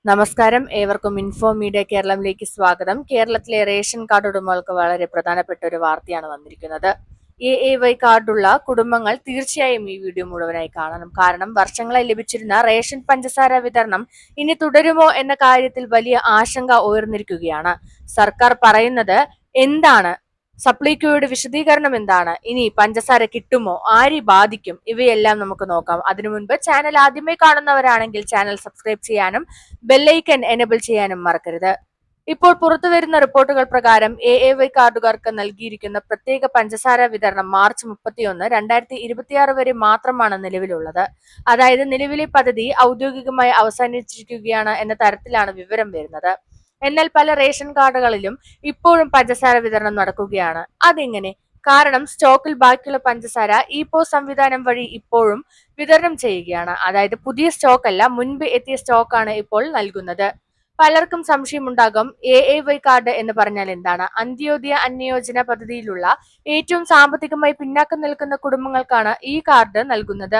നമസ്കാരം, ഏവർക്കും info media കേരളത്തിലേക്ക് സ്വാഗതം. കേരളത്തിലെ റേഷൻ കാർഡ് ഉടമകൾക്ക് വളരെ പ്രധാനപ്പെട്ട ഒരു വാർത്തയാണ് വന്നിരിക്കുന്നത്. AAY കാർഡുള്ള കുടുംബങ്ങൾ തീർച്ചയായും ഈ വീഡിയോ മുഴുവനായി കാണണം. കാരണം വർഷങ്ങളായി ലഭിച്ചിരുന്ന റേഷൻ പഞ്ചസാര വിതരണം ഇനി തുടരുമോ എന്ന കാര്യത്തിൽ വലിയ ആശങ്ക ഉയർന്നിരിക്കുകയാണ്. സർക്കാർ പറയുന്നത് എന്താണ്? സപ്ലൈകോയുടെ വിശദീകരണം എന്താണ്? ഇനി പഞ്ചസാര കിട്ടുമോ? ആരെ ബാധിക്കും? ഇവയെല്ലാം നമുക്ക് നോക്കാം. അതിനു മുൻപ് ചാനൽ ആദ്യമായി കാണുന്നവരാണെങ്കിൽ ചാനൽ സബ്സ്ക്രൈബ് ചെയ്യാനും ബെല്ലൈക്കൻ എനേബിൾ ചെയ്യാനും മറക്കരുത്. ഇപ്പോൾ പുറത്തുവരുന്ന റിപ്പോർട്ടുകൾ പ്രകാരം AAY കാർഡുകാർക്ക് നൽകിയിരിക്കുന്ന പ്രത്യേക പഞ്ചസാര വിതരണം മാർച്ച് 31, 2026 വരെ മാത്രമാണ് നിലവിലുള്ളത്. അതായത് നിലവിലെ പദ്ധതി ഔദ്യോഗികമായി അവസാനിച്ചിരിക്കുകയാണ് എന്ന തരത്തിലാണ് വിവരം വരുന്നത്. എന്നാൽ പല റേഷൻ കാർഡുകളിലും ഇപ്പോഴും പഞ്ചസാര വിതരണം നടക്കുകയാണ്. അതെങ്ങനെ? കാരണം സ്റ്റോക്കിൽ ബാക്കിയുള്ള പഞ്ചസാര ഇപോസ് സംവിധാനം വഴി ഇപ്പോഴും വിതരണം ചെയ്യുകയാണ്. അതായത് പുതിയ സ്റ്റോക്ക് അല്ല, മുൻപ് എത്തിയ സ്റ്റോക്കാണ് ഇപ്പോൾ നൽകുന്നത്. പലർക്കും സംശയമുണ്ടാകും, AAY കാർഡ് എന്ന് പറഞ്ഞാൽ എന്താണ്? അന്ത്യോദയ അന്നയോജന പദ്ധതിയിലുള്ള ഏറ്റവും സാമ്പത്തികമായി പിന്നാക്കം നിൽക്കുന്ന കുടുംബങ്ങൾക്കാണ് ഈ കാർഡ് നൽകുന്നത്.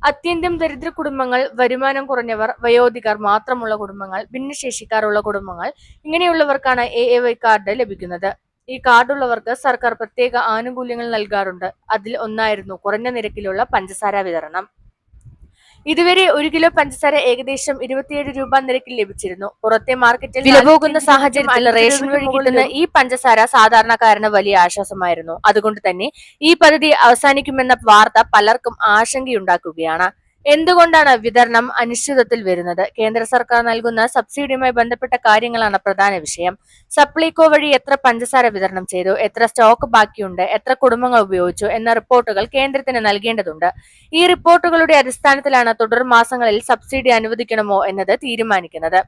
അത്യന്തം ദരിദ്ര കുടുംബങ്ങൾ, വരുമാനം കുറഞ്ഞവർ, വയോധികർ മാത്രമുള്ള കുടുംബങ്ങൾ, ഭിന്നശേഷിക്കാർ ഉള്ള കുടുംബങ്ങൾ, ഇങ്ങനെയുള്ളവർക്കാണ് AAY കാർഡ് ലഭിക്കുന്നത്. ഈ കാർഡുള്ളവർക്ക് സർക്കാർ പ്രത്യേക ആനുകൂല്യങ്ങൾ നൽകാറുണ്ട്. അതിൽ ഒന്നായിരുന്നു കുറഞ്ഞ നിരക്കിലുള്ള പഞ്ചസാര വിതരണം. ഇതുവരെ 1 കിലോ പഞ്ചസാര ഏകദേശം 27 രൂപ നിരക്കിൽ ലഭിച്ചിരുന്നു. പുറത്തെ മാർക്കറ്റിൽ വില പോകുന്ന സാഹചര്യത്തിൽ റേഷൻ വഴി കിട്ടുന്ന ഈ പഞ്ചസാര സാധാരണക്കാരന് വലിയ ആശ്വാസമായിരുന്നു. അതുകൊണ്ട് തന്നെ ഈ പദ്ധതി അവസാനിക്കുമെന്ന വാർത്ത പലർക്കും ആശങ്കയുണ്ടാക്കുകയാണ്. എന്തുകൊണ്ടാണ് വിതരണം അനിശ്ചിതത്വത്തിൽ വരുന്നത്? കേന്ദ്ര സർക്കാർ നൽകുന്ന സബ്സിഡിയുമായി ബന്ധപ്പെട്ട കാര്യങ്ങളാണ് പ്രധാന വിഷയം. സപ്ലൈകോ വഴി എത്ര പഞ്ചസാര വിതരണം ചെയ്തു, എത്ര സ്റ്റോക്ക് ബാക്കിയുണ്ട്, എത്ര കുടുംബങ്ങൾ ഉപയോഗിച്ചു എന്ന റിപ്പോർട്ടുകൾ കേന്ദ്രത്തിന് നൽകേണ്ടതുണ്ട്. ഈ റിപ്പോർട്ടുകളുടെ അടിസ്ഥാനത്തിലാണ് തുടർ മാസങ്ങളിൽ സബ്സിഡി അനുവദിക്കണമോ എന്നത് തീരുമാനിക്കുന്നത്.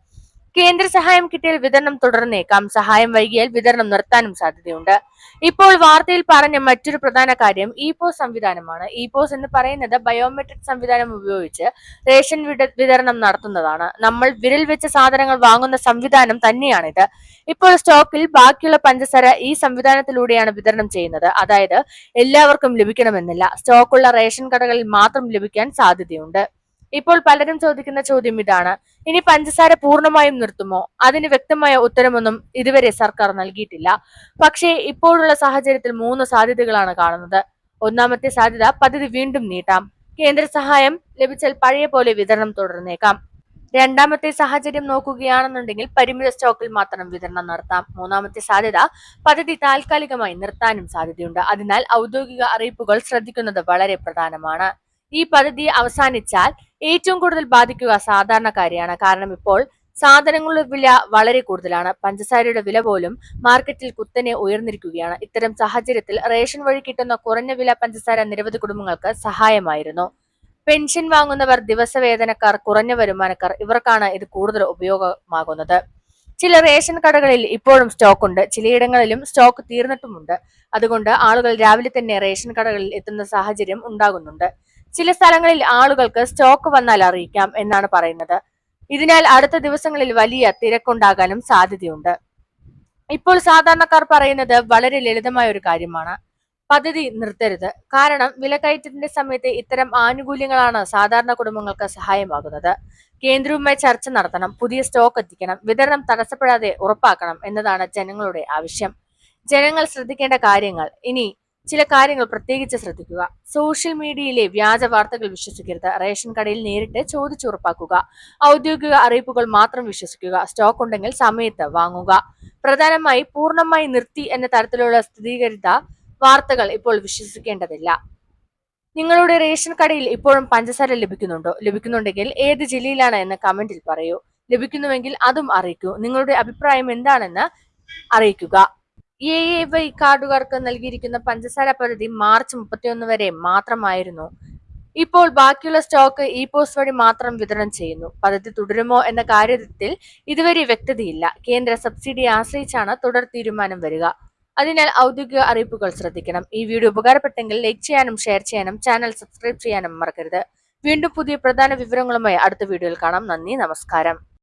കേന്ദ്ര സഹായം കിട്ടിയാൽ വിതരണം തുടർന്നേക്കാം. സഹായം വൈകിയാൽ വിതരണം നിർത്താനും സാധ്യതയുണ്ട്. ഇപ്പോൾ വാർത്തയിൽ പറഞ്ഞ മറ്റൊരു പ്രധാന കാര്യം ഇപോസ് സംവിധാനമാണ്. ഇപോസ് എന്ന് പറയുന്നത് ബയോമെട്രിക് സംവിധാനം ഉപയോഗിച്ച് റേഷൻ വിതരണം നടത്തുന്നതാണ്. നമ്മൾ വിരൽ വെച്ച സാധനങ്ങൾ വാങ്ങുന്ന സംവിധാനം തന്നെയാണിത്. ഇപ്പോൾ സ്റ്റോക്കിൽ ബാക്കിയുള്ള പഞ്ചസാര ഈ സംവിധാനത്തിലൂടെയാണ് വിതരണം ചെയ്യുന്നത്. അതായത് എല്ലാവർക്കും ലഭിക്കണമെന്നില്ല, സ്റ്റോക്കുള്ള റേഷൻ കടകളിൽ മാത്രം ലഭിക്കാൻ സാധ്യതയുണ്ട്. ഇപ്പോൾ പലരും ചോദിക്കുന്ന ചോദ്യം ഇതാണ്: ഇനി പഞ്ചസാര പൂർണ്ണമായും നിർത്തുമോ? അതിന് വ്യക്തമായ ഉത്തരമൊന്നും ഇതുവരെ സർക്കാർ നൽകിയിട്ടില്ല. പക്ഷേ ഇപ്പോഴുള്ള സാഹചര്യത്തിൽ 3 സാധ്യതകളാണ് കാണുന്നത്. ഒന്നാമത്തെ സാധ്യത, പദ്ധതി വീണ്ടും നീട്ടാം. കേന്ദ്ര സഹായം ലഭിച്ചാൽ പഴയ പോലെ വിതരണം തുടർന്നേക്കാം. രണ്ടാമത്തെ സാഹചര്യം നോക്കുകയാണെന്നുണ്ടെങ്കിൽ പരിമിത സ്റ്റോക്കിൽ മാത്രം വിതരണം നടത്താം. മൂന്നാമത്തെ സാധ്യത, പദ്ധതി താൽക്കാലികമായി നിർത്താനും സാധ്യതയുണ്ട്. അതിനാൽ ഔദ്യോഗിക അറിയിപ്പുകൾ ശ്രദ്ധിക്കുന്നത് വളരെ പ്രധാനമാണ്. ഈ പദ്ധതി അവസാനിച്ചാൽ ഏറ്റവും കൂടുതൽ ബാധിക്കുക സാധാരണക്കാരെയാണ്. കാരണം ഇപ്പോൾ സാധനങ്ങളുടെ വില വളരെ കൂടുതലാണ്. പഞ്ചസാരയുടെ വില പോലും മാർക്കറ്റിൽ കുത്തനെ ഉയർന്നിരിക്കുകയാണ്. ഇത്തരം സാഹചര്യത്തിൽ റേഷൻ വഴി കിട്ടുന്ന കുറഞ്ഞ വില പഞ്ചസാര നിരവധി കുടുംബങ്ങൾക്ക് സഹായമായിരുന്നു. പെൻഷൻ വാങ്ങുന്നവർ, ദിവസവേതനക്കാർ, കുറഞ്ഞ വരുമാനക്കാർ, ഇവർക്കാണ് ഇത് കൂടുതൽ ഉപയോഗമാകുന്നത്. ചില റേഷൻ കടകളിൽ ഇപ്പോഴും സ്റ്റോക്ക് ഉണ്ട്, ചിലയിടങ്ങളിലും സ്റ്റോക്ക് തീർന്നിട്ടുമുണ്ട്. അതുകൊണ്ട് ആളുകൾ രാവിലെ തന്നെ റേഷൻ കടകളിൽ എത്തുന്ന സാഹചര്യം ഉണ്ടാകുന്നുണ്ട്. ചില സ്ഥലങ്ങളിൽ ആളുകൾക്ക് സ്റ്റോക്ക് വന്നാൽ അറിയിക്കാം എന്നാണ് പറയുന്നത്. ഇതിനാൽ അടുത്ത ദിവസങ്ങളിൽ വലിയ തിരക്കുണ്ടാകാനും സാധ്യതയുണ്ട്. ഇപ്പോൾ സാധാരണക്കാർ പറയുന്നത് വളരെ ലളിതമായ ഒരു കാര്യമാണ്: പദ്ധതി നിർത്തരുത്. കാരണം വിലക്കയറ്റത്തിന്റെ സമയത്ത് ഇത്തരം ആനുകൂല്യങ്ങളാണ് സാധാരണ കുടുംബങ്ങൾക്ക് സഹായമാകുന്നത്. കേന്ദ്രവുമായി ചർച്ച നടത്തണം, പുതിയ സ്റ്റോക്ക് എത്തിക്കണം, വിതരണം തടസ്സപ്പെടാതെ ഉറപ്പാക്കണം എന്നതാണ് ജനങ്ങളുടെ ആവശ്യം. ജനങ്ങൾ ശ്രദ്ധിക്കേണ്ട കാര്യങ്ങൾ: ഇനി ചില കാര്യങ്ങൾ പ്രത്യേകിച്ച് ശ്രദ്ധിക്കുക. സോഷ്യൽ മീഡിയയിലെ വ്യാജ വാർത്തകൾ വിശ്വസിക്കരുത്. റേഷൻ കടയിൽ നേരിട്ട് ചോദിച്ചുറപ്പാക്കുക. ഔദ്യോഗിക അറിയിപ്പുകൾ മാത്രം വിശ്വസിക്കുക. സ്റ്റോക്ക് ഉണ്ടെങ്കിൽ സമയത്ത് വാങ്ങുക. പ്രധാനമായി പൂർണ്ണമായി നിർത്തി എന്ന തരത്തിലുള്ള സ്ഥിരീകരിച്ച വാർത്തകൾ ഇപ്പോൾ വിശ്വസിക്കേണ്ടതില്ല. നിങ്ങളുടെ റേഷൻ കടയിൽ ഇപ്പോഴും പഞ്ചസാര ലഭിക്കുന്നുണ്ടോ? ലഭിക്കുന്നുണ്ടെങ്കിൽ ഏത് ജില്ലയിലാണ് എന്ന് കമന്റിൽ പറയൂ. ലഭിക്കുന്നുവെങ്കിൽ അതും അറിയിക്കൂ. നിങ്ങളുടെ അഭിപ്രായം എന്താണെന്ന് അറിയിക്കുക. AAY കാർഡുകാർക്ക് നൽകിയിരിക്കുന്ന പഞ്ചസാര പദ്ധതി മാർച്ച് 31 വരെ മാത്രമായിരുന്നു. ഇപ്പോൾ ബാക്കിയുള്ള സ്റ്റോക്ക് ഇപോസ് വഴി മാത്രം വിതരണം ചെയ്യുന്നു. പദ്ധതി തുടരുമോ എന്ന കാര്യത്തിൽ ഇതുവരെ വ്യക്തതയില്ല. കേന്ദ്ര സബ്സിഡിയെ ആശ്രയിച്ചാണ് തുടർ തീരുമാനം വരിക. അതിനാൽ ഔദ്യോഗിക അറിയിപ്പുകൾ ശ്രദ്ധിക്കണം. ഈ വീഡിയോ ഉപകാരപ്പെട്ടെങ്കിൽ ലൈക്ക് ചെയ്യാനും ഷെയർ ചെയ്യാനും ചാനൽ സബ്സ്ക്രൈബ് ചെയ്യാനും മറക്കരുത്. വീണ്ടും പുതിയ പ്രധാന വിവരങ്ങളുമായി അടുത്ത വീഡിയോയിൽ കാണാം. നന്ദി, നമസ്കാരം.